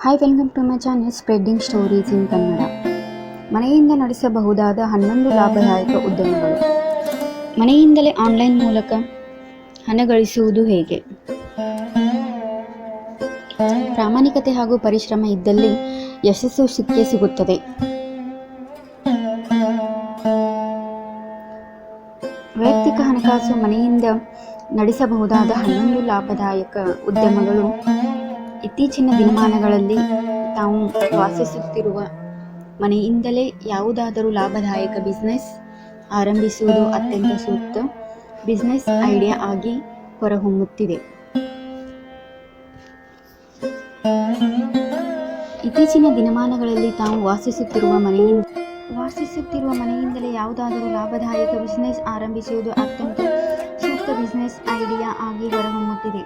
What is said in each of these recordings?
Hi, welcome to my channel spreading stories in Kannada. ಮನೆಯಿಂದ ನಡೆಸಬಹುದಾದ 11 ಲಾಭದಾಯಕ ಉದ್ಯಮಗಳು. ಮನೆಯಿಂದಲೇ ಆನ್ಲೈನ್ ಮೂಲಕ ಹಣ ಗಳಿಸುವುದು ಹೇಗೆ? ಪ್ರಾಮಾಣಿಕತೆ ಹಾಗೂ ಪರಿಶ್ರಮ ಇದ್ದಲ್ಲಿ ಯಶಸ್ಸು ಸಿಕ್ಕೇ ಸಿಗುತ್ತದೆ. ವೈಯಕ್ತಿಕ ಹಣಕಾಸು. ಮನೆಯಿಂದ ನಡೆಸಬಹುದಾದ 11 ಲಾಭದಾಯಕ ಉದ್ಯಮಗಳು. ಇತ್ತೀಚಿನ ದಿನಮಾನಗಳಲ್ಲಿ ತಾವು ವಾಸಿಸುತ್ತಿರುವ ಮನೆಯಿಂದಲೇ ಯಾವುದಾದರೂ ಲಾಭದಾಯಕ ಬಿಸ್ನೆಸ್ ಆರಂಭಿಸುವುದು ಅತ್ಯಂತ ಸೂಕ್ತ ಬಿಸ್ನೆಸ್ ಐಡಿಯಾ ಆಗಿ ಹೊರಹೊಮ್ಮುತ್ತಿದೆ. ಇತ್ತೀಚಿನ ದಿನಮಾನಗಳಲ್ಲಿ ತಾವು ವಾಸಿಸುತ್ತಿರುವ ಮನೆಯಿಂದಲೇ ಯಾವುದಾದರೂ ಲಾಭದಾಯಕ ಬಿಸ್ನೆಸ್ ಆರಂಭಿಸುವುದು ಅತ್ಯಂತ ಸೂಕ್ತ ಬಿಸ್ನೆಸ್ ಐಡಿಯಾ ಆಗಿ ಹೊರಹೊಮ್ಮುತ್ತಿದೆ.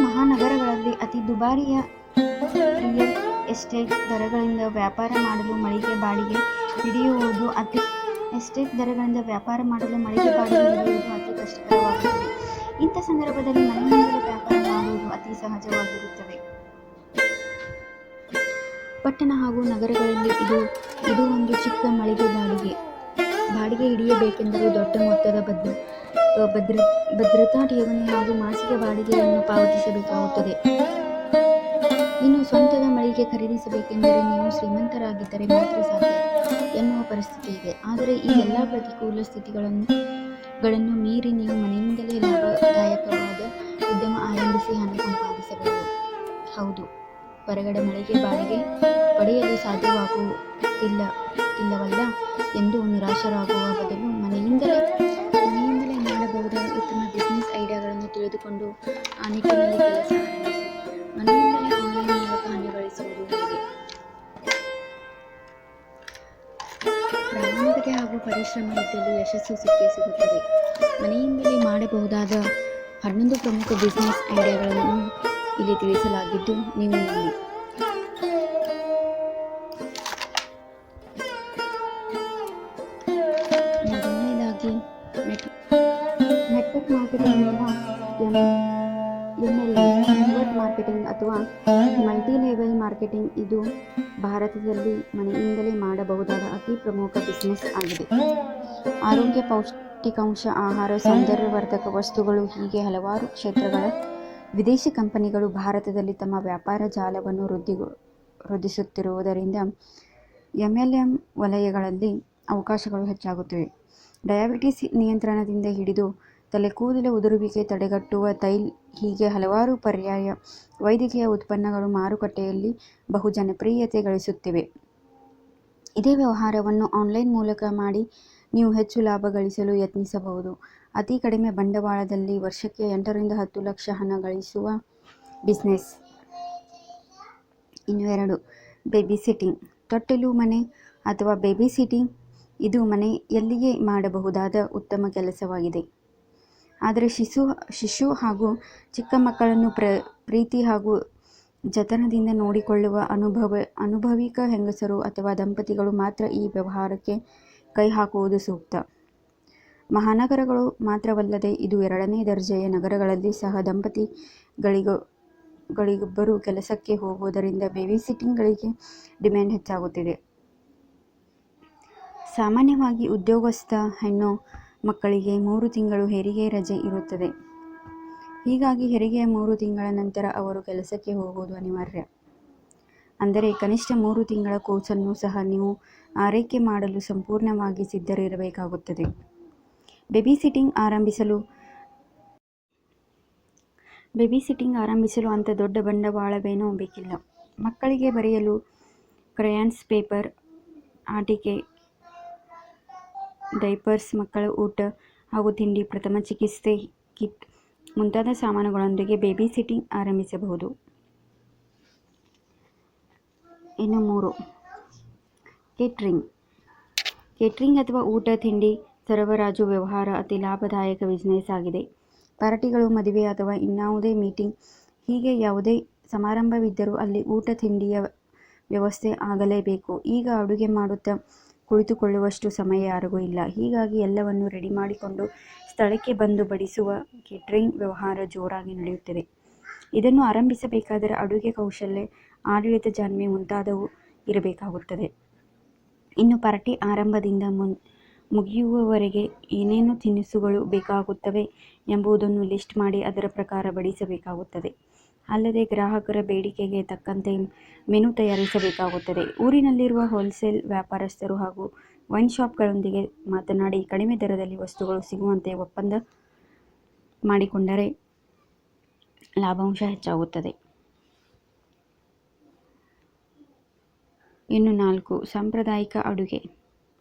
ಮಹಾನಗರಗಳಲ್ಲಿ ಅತಿ ದುಬಾರಿಯ ರಿಯಲ್ ಎಸ್ಟೇಟ್ ದರಗಳಿಂದ ವ್ಯಾಪಾರ ಮಾಡಲು ಮಳಿಗೆ ಬಾಡಿಗೆ ಹಿಡಿಯುವುದು ಅತಿ ಕಷ್ಟಕರವಾಗುತ್ತದೆ. ಇಂಥ ಸಂದರ್ಭದಲ್ಲಿ ಮನೆಯಿಂದಲೇ ವ್ಯಾಪಾರ ಮಾಡುವುದು ಅತಿ ಸಹಜವಾಗಿರುತ್ತದೆ. ಪಟ್ಟಣ ಹಾಗೂ ನಗರಗಳಲ್ಲಿ ಇದು ಒಂದು ಚಿಕ್ಕ ಮಳಿಗೆ ಬಾಡಿಗೆ ಹಿಡಿಯಬೇಕೆಂದರೂ ದೊಡ್ಡ ಮೊತ್ತದ ಭದ್ರತಾ ಠೇವಣಿ ಹಾಗೂ ಮಾಸಿಕ ಬಾಡಿಗೆಯನ್ನು ಪಾವತಿಸಬೇಕಾಗುತ್ತದೆ. ಇನ್ನು ಸ್ವಂತದ ಮಳಿಗೆ ಖರೀದಿಸಬೇಕೆಂದರೆ ನೀವು ಶ್ರೀಮಂತರಾಗಿದ್ದರೆ ಮಾತ್ರ ಸಾಧ್ಯ ಎನ್ನುವ ಪರಿಸ್ಥಿತಿ ಇದೆ. ಆದರೆ ಈ ಎಲ್ಲ ಪ್ರತಿಕೂಲ ಸ್ಥಿತಿಗಳನ್ನು ಮೀರಿ ನೀವು ಮನೆಯಿಂದಲೇ ಲಾಭದಾಯಕವಾದ ಉದ್ಯಮ ಆರಂಭಿಸಿ ಹಣ ಸಂಪಾದಿಸಬಹುದು. ಹೌದು, ಹೊರಗಡೆ ಮಳಿಗೆ ಬಾಡಿಗೆ ಪಡೆಯಲು ಸಾಧ್ಯವಾಗುತ್ತಿಲ್ಲವಲ್ಲ ಎಂದು ನಿರಾಶರಾಗುವ ಬದಲು ಮನೆಯಿಂದಲೇ ಮಾಡಬಹುದಾದ ಉತ್ತಮ ಬಿಸ್ನೆಸ್ ಐಡಿಯಾಗಳನ್ನು ತಿಳಿದುಕೊಂಡು ಆ ನಿಟ್ಟಿನಲ್ಲಿ ಕೆಲಸ ಆರಂಭಿಸಿ. ಮನೆಯಿಂದಲೇ ಆನ್ಲೈನ್ ಮೂಲಕ ಹಣ ಗಳಿಸುವುದು ಹೇಗೆ? ಪ್ರಾಮಾಣಿಕತೆ ಹಾಗೂ ಪರಿಶ್ರಮ ಇದ್ದಲ್ಲಿ ಯಶಸ್ಸು ಸಿಕ್ಕೇ ಸಿಗುತ್ತದೆ. ಮನೆಯಿಂದಲೇ ಮಾಡಬಹುದಾದ 11 ಪ್ರಮುಖ ಬಿಸ್ನೆಸ್ ಐಡಿಯಾಗಳನ್ನು ಇಲ್ಲಿ ತಿಳಿಸಲಾಗಿದ್ದು, ನೀವು ನೋಡಿ. ಮೊದಲನೇದಾಗಿ ನೆಟ್ವರ್ಕ್ ಮಾರ್ಕೆಟಿಂಗ್ ನೆಟ್ವರ್ಕ್ ಮಾರ್ಕೆಟಿಂಗ್ ಅಥವಾ ಮಲ್ಟಿ ಲೆವೆಲ್ ಮಾರ್ಕೆಟಿಂಗ್. ಇದು ಭಾರತದಲ್ಲಿ ಮನೆಯಿಂದಲೇ ಮಾಡಬಹುದಾದ ಅತಿ ಪ್ರಮುಖ ಬಿಸ್ನೆಸ್ ಆಗಿದೆ. ಆರೋಗ್ಯ, ಪೌಷ್ಟಿಕಾಂಶ, ಆಹಾರ, ಸೌಂದರ್ಯವರ್ಧಕ ವಸ್ತುಗಳು ಹೀಗೆ ಹಲವಾರು ಕ್ಷೇತ್ರಗಳ ವಿದೇಶಿ ಕಂಪನಿಗಳು ಭಾರತದಲ್ಲಿ ತಮ್ಮ ವ್ಯಾಪಾರ ಜಾಲವನ್ನು ವೃದ್ಧಿಸುತ್ತಿರುವುದರಿಂದ MLM ವಲಯಗಳಲ್ಲಿ ಅವಕಾಶಗಳು ಹೆಚ್ಚಾಗುತ್ತಿವೆ. ಡಯಾಬಿಟಿಸ್ ನಿಯಂತ್ರಣದಿಂದ ಹಿಡಿದು ತಲೆಕೂದಲ ಉದುರುವಿಕೆ ತಡೆಗಟ್ಟುವ ಹೀಗೆ ಹಲವಾರು ಪರ್ಯಾಯ ವೈದ್ಯಕೀಯ ಉತ್ಪನ್ನಗಳು ಮಾರುಕಟ್ಟೆಯಲ್ಲಿ ಬಹು ಜನಪ್ರಿಯತೆ ಗಳಿಸುತ್ತಿವೆ. ಇದೇ ವ್ಯವಹಾರವನ್ನು ಆನ್ಲೈನ್ ಮೂಲಕ ಮಾಡಿ ನೀವು ಹೆಚ್ಚು ಲಾಭ ಗಳಿಸಲು ಯತ್ನಿಸಬಹುದು. ಅತಿ ಕಡಿಮೆ ಬಂಡವಾಳದಲ್ಲಿ ವರ್ಷಕ್ಕೆ 8 ರಿಂದ 10 ಲಕ್ಷ ಹಣ ಗಳಿಸುವ ಬಿಸ್ನೆಸ್. ಇನ್ನು 2, ಬೇಬಿ ಸಿಟ್ಟಿಂಗ್. ತೊಟ್ಟಿಲು ಮನೆ ಅಥವಾ ಬೇಬಿ ಸಿಟ್ಟಿಂಗ್. ಇದು ಮನೆಯಲ್ಲಿಯೇ ಮಾಡಬಹುದಾದ ಉತ್ತಮ ಕೆಲಸವಾಗಿದೆ. ಆದರೆ ಶಿಶು ಹಾಗೂ ಚಿಕ್ಕ ಮಕ್ಕಳನ್ನು ಪ್ರೀತಿ ಹಾಗೂ ಜತನದಿಂದ ನೋಡಿಕೊಳ್ಳುವ ಅನುಭವಿಕ ಹೆಂಗಸರು ಅಥವಾ ದಂಪತಿಗಳು ಮಾತ್ರ ಈ ವ್ಯವಹಾರಕ್ಕೆ ಕೈ ಹಾಕುವುದು ಸೂಕ್ತ. ಮಹಾನಗರಗಳು ಮಾತ್ರವಲ್ಲದೆ ಇದು 2ನೇ ದರ್ಜೆಯ ನಗರಗಳಲ್ಲಿ ಸಹ ದಂಪತಿಗಳಿಗೊಬ್ಬರು ಕೆಲಸಕ್ಕೆ ಹೋಗುವುದರಿಂದ ಬೇಬಿ ಸಿಟ್ಟಿಂಗ್ಗಳಿಗೆ ಡಿಮ್ಯಾಂಡ್ ಹೆಚ್ಚಾಗುತ್ತಿದೆ. ಸಾಮಾನ್ಯವಾಗಿ ಉದ್ಯೋಗಸ್ಥ ಹೆಣ್ಣು ಮಕ್ಕಳಿಗೆ 3 ತಿಂಗಳು ಹೆರಿಗೆ ರಜೆ ಇರುತ್ತದೆ. ಹೀಗಾಗಿ ಹೆರಿಗೆಯ 3 ತಿಂಗಳ ನಂತರ ಅವರು ಕೆಲಸಕ್ಕೆ ಹೋಗುವುದು ಅನಿವಾರ್ಯ. ಅಂದರೆ ಕನಿಷ್ಠ 3 ತಿಂಗಳ ಕೋರ್ಸನ್ನು ಸಹ ನೀವು ಆರೈಕೆ ಮಾಡಲು ಸಂಪೂರ್ಣವಾಗಿ ಸಿದ್ಧರಿರಬೇಕಾಗುತ್ತದೆ. ಬೇಬಿ ಸಿಟ್ಟಿಂಗ್ ಆರಂಭಿಸಲು ಅಂಥ ದೊಡ್ಡ ಬಂಡವಾಳವೇನೂ ಬೇಕಿಲ್ಲ. ಮಕ್ಕಳಿಗೆ ಬರೆಯಲು ಕ್ರಯಾನ್ಸ್, ಪೇಪರ್, ಆಟಿಕೆ, ಡೈಪರ್ಸ್, ಮಕ್ಕಳ ಊಟ ಹಾಗೂ ತಿಂಡಿ, ಪ್ರಥಮ ಚಿಕಿತ್ಸೆ ಕಿಟ್ ಮುಂತಾದ ಸಾಮಾನುಗಳೊಂದಿಗೆ ಬೇಬಿ ಸಿಟ್ಟಿಂಗ್ ಆರಂಭಿಸಬಹುದು. ಇನ್ನು 3, ಕೇಟರಿಂಗ್ ಅಥವಾ ಊಟ ತಿಂಡಿ ಸರಬರಾಜು ವ್ಯವಹಾರ ಅತಿ ಲಾಭದಾಯಕ ಬಿಸ್ನೆಸ್ ಆಗಿದೆ. ಪಾರ್ಟಿಗಳು, ಮದುವೆ ಅಥವಾ ಇನ್ನಾವುದೇ ಮೀಟಿಂಗ್ ಹೀಗೆ ಯಾವುದೇ ಸಮಾರಂಭವಿದ್ದರೂ ಅಲ್ಲಿ ಊಟ ತಿಂಡಿಯ ವ್ಯವಸ್ಥೆ ಆಗಲೇಬೇಕು. ಈಗ ಅಡುಗೆ ಮಾಡುತ್ತಾ ಕುಳಿತುಕೊಳ್ಳುವಷ್ಟು ಸಮಯ ಯಾರಿಗೂ ಇಲ್ಲ. ಹೀಗಾಗಿ ಎಲ್ಲವನ್ನು ರೆಡಿ ಮಾಡಿಕೊಂಡು ಸ್ಥಳಕ್ಕೆ ಬಂದು ಬಡಿಸುವ ಕೇಟರಿಂಗ್ ವ್ಯವಹಾರ ಜೋರಾಗಿ ನಡೆಯುತ್ತಿದೆ. ಇದನ್ನು ಆರಂಭಿಸಬೇಕಾದರೆ ಅಡುಗೆ ಕೌಶಲ್ಯ, ಆಡಳಿತ ಜಾಣ್ಮೆ ಮುಂತಾದವು ಇರಬೇಕಾಗುತ್ತದೆ. ಇನ್ನು ಪಾರ್ಟಿ ಆರಂಭದಿಂದ ಮುಗಿಯುವವರೆಗೆ ಏನೇನು ತಿನಿಸುಗಳು ಬೇಕಾಗುತ್ತವೆ ಎಂಬುದನ್ನು ಲಿಸ್ಟ್ ಮಾಡಿ ಅದರ ಪ್ರಕಾರ ಬಡಿಸಬೇಕಾಗುತ್ತದೆ. ಅಲ್ಲದೆ ಗ್ರಾಹಕರ ಬೇಡಿಕೆಗೆ ತಕ್ಕಂತೆ ಮೆನು ತಯಾರಿಸಬೇಕಾಗುತ್ತದೆ. ಊರಿನಲ್ಲಿರುವ ಹೋಲ್ಸೇಲ್ ವ್ಯಾಪಾರಸ್ಥರು ಹಾಗೂ ವೈನ್ ಶಾಪ್ಗಳೊಂದಿಗೆ ಮಾತನಾಡಿ ಕಡಿಮೆ ದರದಲ್ಲಿ ವಸ್ತುಗಳು ಸಿಗುವಂತೆ ಒಪ್ಪಂದ ಮಾಡಿಕೊಂಡರೆ ಲಾಭಾಂಶ ಹೆಚ್ಚಾಗುತ್ತದೆ. ಇನ್ನು 4. ಸಾಂಪ್ರದಾಯಿಕ ಅಡುಗೆ.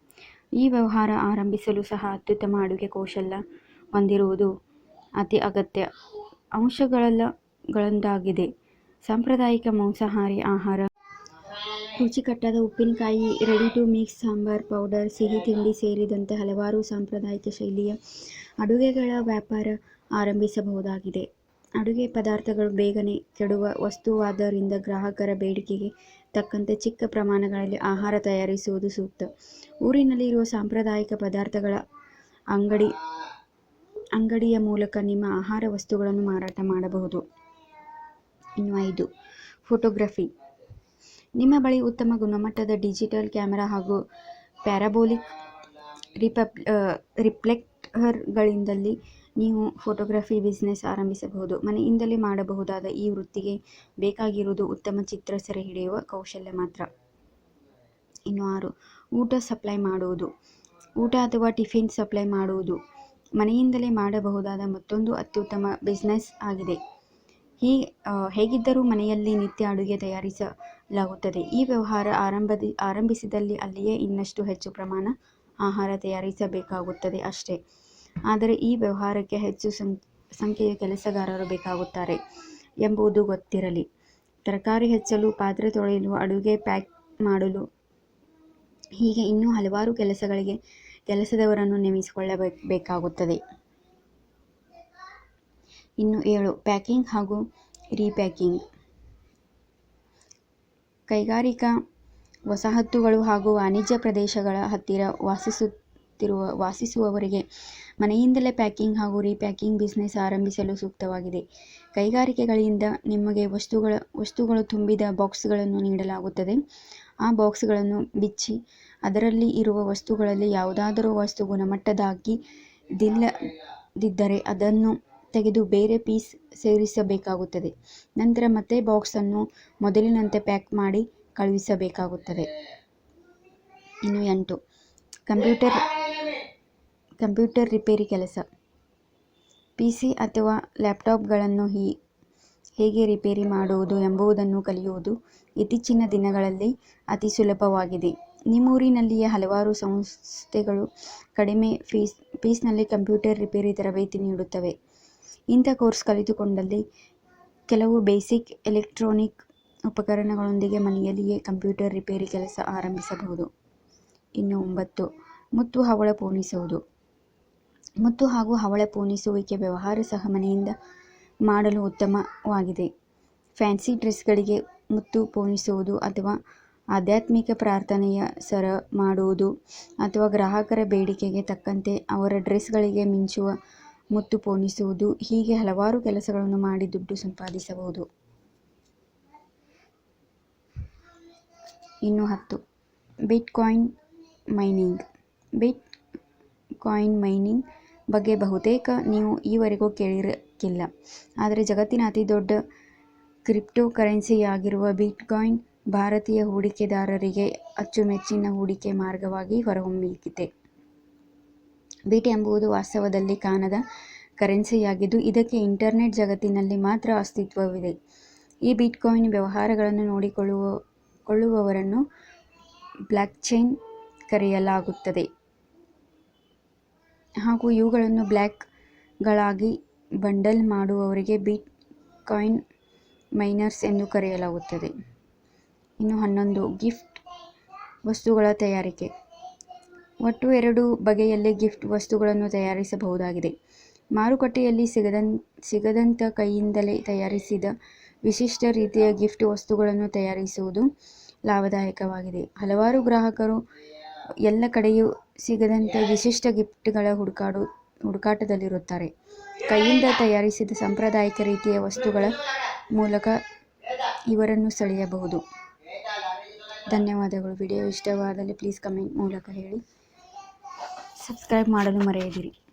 ಈ ವ್ಯವಹಾರ ಆರಂಭಿಸಲು ಸಹ ಅತ್ಯುತ್ತಮ ಅಡುಗೆ ಕೌಶಲ್ಯ ಹೊಂದಿರುವುದು ಅತಿ ಅಗತ್ಯ ಅಂಶಗಳಲ್ಲೊಂದಾಗಿದೆ. ಸಾಂಪ್ರದಾಯಿಕ ಮಾಂಸಾಹಾರಿ ಆಹಾರ, ರುಚಿಕಟ್ಟಾದ ಉಪ್ಪಿನಕಾಯಿ, ready to mix sambar powder, ಸಿಹಿ ತಿಂಡಿ ಸೇರಿದಂತೆ ಹಲವಾರು ಸಾಂಪ್ರದಾಯಿಕ ಶೈಲಿಯ ಅಡುಗೆಗಳ ವ್ಯಾಪಾರ ಆರಂಭಿಸಬಹುದಾಗಿದೆ. ಅಡುಗೆ ಪದಾರ್ಥಗಳು ಬೇಗನೆ ಕೆಡುವ ವಸ್ತುವಾದ್ದರಿಂದ ಗ್ರಾಹಕರ ಬೇಡಿಕೆಗೆ ತಕ್ಕಂತೆ ಚಿಕ್ಕ ಪ್ರಮಾಣಗಳಲ್ಲಿ ಆಹಾರ ತಯಾರಿಸುವುದು ಸೂಕ್ತ. ಊರಿನಲ್ಲಿ ಇರುವ ಸಾಂಪ್ರದಾಯಿಕ ಪದಾರ್ಥಗಳ ಅಂಗಡಿಯ ಮೂಲಕ ನಿಮ್ಮ ಆಹಾರ ವಸ್ತುಗಳನ್ನು ಮಾರಾಟ ಮಾಡಬಹುದು. ಇನ್ನು 5. ಫೋಟೋಗ್ರಫಿ. ನಿಮ್ಮ ಬಳಿ ಉತ್ತಮ ಗುಣಮಟ್ಟದ ಡಿಜಿಟಲ್ ಕ್ಯಾಮೆರಾ ಹಾಗೂ ಪ್ಯಾರಾಬೋಲಿಕ್ ರಿಫ್ಲೆಕ್ಟರ್ಗಳಿದ್ದಲ್ಲಿ ನೀವು ಫೋಟೋಗ್ರಫಿ ಬಿಸಿನೆಸ್ ಆರಂಭಿಸಬಹುದು. ಮನೆಯಿಂದಲೇ ಮಾಡಬಹುದಾದ ಈ ವೃತ್ತಿಗೆ ಬೇಕಾಗಿರುವುದು ಉತ್ತಮ ಚಿತ್ರ ಸೆರೆ ಹಿಡಿಯುವ ಕೌಶಲ್ಯ ಮಾತ್ರ. ಇನ್ನು 6. ಊಟ ಸಪ್ಲೈ ಮಾಡುವುದು. ಊಟ ಅಥವಾ ಟಿಫಿನ್ ಸಪ್ಲೈ ಮಾಡುವುದು ಮನೆಯಿಂದಲೇ ಮಾಡಬಹುದಾದ ಮತ್ತೊಂದು ಅತ್ಯುತ್ತಮ ಬಿಸಿನೆಸ್ ಆಗಿದೆ. ಹೇಗಿದ್ದರೂ ಮನೆಯಲ್ಲಿ ನಿತ್ಯ ಅಡುಗೆ ತಯಾರಿಸಲಾಗುತ್ತದೆ. ಈ ವ್ಯವಹಾರ ಆರಂಭಿಸಿದಲ್ಲಿ ಅಲ್ಲಿಯೇ ಇನ್ನಷ್ಟು ಹೆಚ್ಚು ಪ್ರಮಾಣ ಆಹಾರ ತಯಾರಿಸಬೇಕಾಗುತ್ತದೆ ಅಷ್ಟೇ. ಆದರೆ ಈ ವ್ಯವಹಾರಕ್ಕೆ ಹೆಚ್ಚು ಸಂಖ್ಯೆಯ ಕೆಲಸಗಾರರು ಬೇಕಾಗುತ್ತಾರೆ ಎಂಬುದು ಗೊತ್ತಿರಲಿ. ತರಕಾರಿ ಹೆಚ್ಚಲು, ಪಾತ್ರೆ ತೊಳೆಯಲು, ಅಡುಗೆ ಪ್ಯಾಕ್ ಮಾಡಲು ಹೀಗೆ ಇನ್ನೂ ಹಲವಾರು ಕೆಲಸಗಳಿಗೆ ಕೆಲಸದವರನ್ನು ನೇಮಿಸಿಕೊಳ್ಳಬೇಕಾಗುತ್ತದೆ. ಇನ್ನು 7. ಪ್ಯಾಕಿಂಗ್ ಹಾಗೂ ರೀಪ್ಯಾಕಿಂಗ್. ಕೈಗಾರಿಕಾ ವಸಾಹತುಗಳು ಹಾಗೂ ವಾಣಿಜ್ಯ ಪ್ರದೇಶಗಳ ಹತ್ತಿರ ವಾಸಿಸುವವರಿಗೆ ಮನೆಯಿಂದಲೇ ಪ್ಯಾಕಿಂಗ್ ಹಾಗೂ ರೀಪ್ಯಾಕಿಂಗ್ ಬಿಸಿನೆಸ್ ಆರಂಭಿಸಲು ಸೂಕ್ತವಾಗಿದೆ. ಕೈಗಾರಿಕೆಗಳಿಂದ ನಿಮಗೆ ವಸ್ತುಗಳು ತುಂಬಿದ ಬಾಕ್ಸ್ಗಳನ್ನು ನೀಡಲಾಗುತ್ತದೆ. ಆ ಬಾಕ್ಸ್ಗಳನ್ನು ಬಿಚ್ಚಿ ಅದರಲ್ಲಿ ಇರುವ ವಸ್ತುಗಳಲ್ಲಿ ಯಾವುದಾದರೂ ವಸ್ತು ಗುಣಮಟ್ಟದ್ದಾಗಿದ್ದರೆ ಅದನ್ನು ತೆಗೆದು ಬೇರೆ ಪೀಸ್ ಸೇರಿಸಬೇಕಾಗುತ್ತದೆ. ನಂತರ ಮತ್ತೆ ಬಾಕ್ಸ್ ಅನ್ನು ಮೊದಲಿನಂತೆ ಪ್ಯಾಕ್ ಮಾಡಿ ಕಳುಹಿಸಬೇಕಾಗುತ್ತದೆ. ಇನ್ನು 8. ಕಂಪ್ಯೂಟರ್ ರಿಪೇರಿ ಕೆಲಸ. PC ಅಥವಾ ಲ್ಯಾಪ್ಟಾಪ್ಗಳನ್ನು ಹೇಗೆ ರಿಪೇರಿ ಮಾಡುವುದು ಎಂಬುದನ್ನು ಕಲಿಯುವುದು ಇತ್ತೀಚಿನ ದಿನಗಳಲ್ಲಿ ಅತಿ ಸುಲಭವಾಗಿದೆ. ನಿಮ್ಮೂರಿನಲ್ಲಿಯೇ ಹಲವಾರು ಸಂಸ್ಥೆಗಳು ಕಡಿಮೆ ಫೀಸ್ನಲ್ಲಿ ಕಂಪ್ಯೂಟರ್ ರಿಪೇರಿ ತರಬೇತಿ ನೀಡುತ್ತವೆ. ಇಂಥ ಕೋರ್ಸ್ ಕಲಿತುಕೊಂಡಲ್ಲಿ ಕೆಲವು ಬೇಸಿಕ್ ಎಲೆಕ್ಟ್ರಾನಿಕ್ ಉಪಕರಣಗಳೊಂದಿಗೆ ಮನೆಯಲ್ಲಿಯೇ ಕಂಪ್ಯೂಟರ್ ರಿಪೇರಿ ಕೆಲಸ ಆರಂಭಿಸಬಹುದು. ಇನ್ನು 9. ಮುತ್ತು ಹವಳ ಪೋಣಿಸುವುದು. ಮುತ್ತು ಹಾಗೂ ಹವಳ ಪೋಣಿಸುವಿಕೆ ವ್ಯವಹಾರ ಸಹ ಮನೆಯಿಂದ ಮಾಡಲು ಉತ್ತಮವಾಗಿದೆ. ಫ್ಯಾನ್ಸಿ ಡ್ರೆಸ್ಗಳಿಗೆ ಮುತ್ತು ಪೋಣಿಸುವುದು ಅಥವಾ ಆಧ್ಯಾತ್ಮಿಕ ಪ್ರಾರ್ಥನೆಯ ಸರ ಮಾಡುವುದು ಅಥವಾ ಗ್ರಾಹಕರ ಬೇಡಿಕೆಗೆ ತಕ್ಕಂತೆ ಅವರ ಡ್ರೆಸ್ಗಳಿಗೆ ಮಿಂಚುವ ಮುತ್ತು ಪೋಣಿಸುವುದು ಹೀಗೆ ಹಲವಾರು ಕೆಲಸಗಳನ್ನು ಮಾಡಿ ದುಡ್ಡು ಸಂಪಾದಿಸಬಹುದು. ಇನ್ನು 10. Bitcoin mining. ಬಿಟ್ಕಾಯಿನ್ ಮೈನಿಂಗ್ ಬಗ್ಗೆ ಬಹುತೇಕ ನೀವು ಈವರೆಗೂ ಕೇಳಿರಕ್ಕಿಲ್ಲ. ಆದರೆ ಜಗತ್ತಿನ ಅತಿ ದೊಡ್ಡ ಕ್ರಿಪ್ಟೋಕರೆನ್ಸಿಯಾಗಿರುವ ಬಿಟ್ಕಾಯಿನ್ ಭಾರತೀಯ ಹೂಡಿಕೆದಾರರಿಗೆ ಅಚ್ಚುಮೆಚ್ಚಿನ ಹೂಡಿಕೆ ಮಾರ್ಗವಾಗಿ ಹೊರಹೊಮ್ಮಿದೆ. ಬಿಟ್ ಎಂಬುದು ವಾಸ್ತವದಲ್ಲಿ ಕಾಣದ ಕರೆನ್ಸಿಯಾಗಿದ್ದು ಇದಕ್ಕೆ ಇಂಟರ್ನೆಟ್ ಜಗತ್ತಿನಲ್ಲಿ ಮಾತ್ರ ಅಸ್ತಿತ್ವವಿದೆ. ಈ ಬಿಟ್ಕಾಯಿನ್ ವ್ಯವಹಾರಗಳನ್ನು ನೋಡಿಕೊಳ್ಳುವವರನ್ನು ಬ್ಲಾಕ್ಚೈನ್ ಕರೆಯಲಾಗುತ್ತದೆ ಹಾಗೂ ಇವುಗಳನ್ನು ಬ್ಲಾಕ್ಗಳಾಗಿ ಬಂಡಲ್ ಮಾಡುವವರಿಗೆ ಬಿಟ್ ಕಾಯಿನ್ ಮೈನರ್ಸ್ ಎಂದು ಕರೆಯಲಾಗುತ್ತದೆ. ಇನ್ನು 11. ಗಿಫ್ಟ್ ವಸ್ತುಗಳ ತಯಾರಿಕೆ. ಒಟ್ಟು 2 ಬಗೆಯಲ್ಲಿ ಗಿಫ್ಟ್ ವಸ್ತುಗಳನ್ನು ತಯಾರಿಸಬಹುದಾಗಿದೆ. ಮಾರುಕಟ್ಟೆಯಲ್ಲಿ ಸಿಗದಂಥ ಕೈಯಿಂದಲೇ ತಯಾರಿಸಿದ ವಿಶಿಷ್ಟ ರೀತಿಯ ಗಿಫ್ಟ್ ವಸ್ತುಗಳನ್ನು ತಯಾರಿಸುವುದು ಲಾಭದಾಯಕವಾಗಿದೆ. ಹಲವಾರು ಗ್ರಾಹಕರು ಎಲ್ಲ ಕಡೆಯೂ ಸಿಗದಂಥ ವಿಶಿಷ್ಟ ಗಿಫ್ಟ್ಗಳ ಹುಡುಕಾಟದಲ್ಲಿರುತ್ತಾರೆ. ಕೈಯಿಂದ ತಯಾರಿಸಿದ ಸಾಂಪ್ರದಾಯಿಕ ರೀತಿಯ ವಸ್ತುಗಳ ಮೂಲಕ ಇವರನ್ನು ಸೆಳೆಯಬಹುದು. ಧನ್ಯವಾದಗಳು. ವಿಡಿಯೋ ಇಷ್ಟವಾದಲ್ಲಿ ಪ್ಲೀಸ್ ಕಮೆಂಟ್ ಮೂಲಕ ಹೇಳಿ. ಸಬ್ಸ್ಕ್ರೈಬ್ ಮಾಡಲು ಮರೆಯದಿರಿ.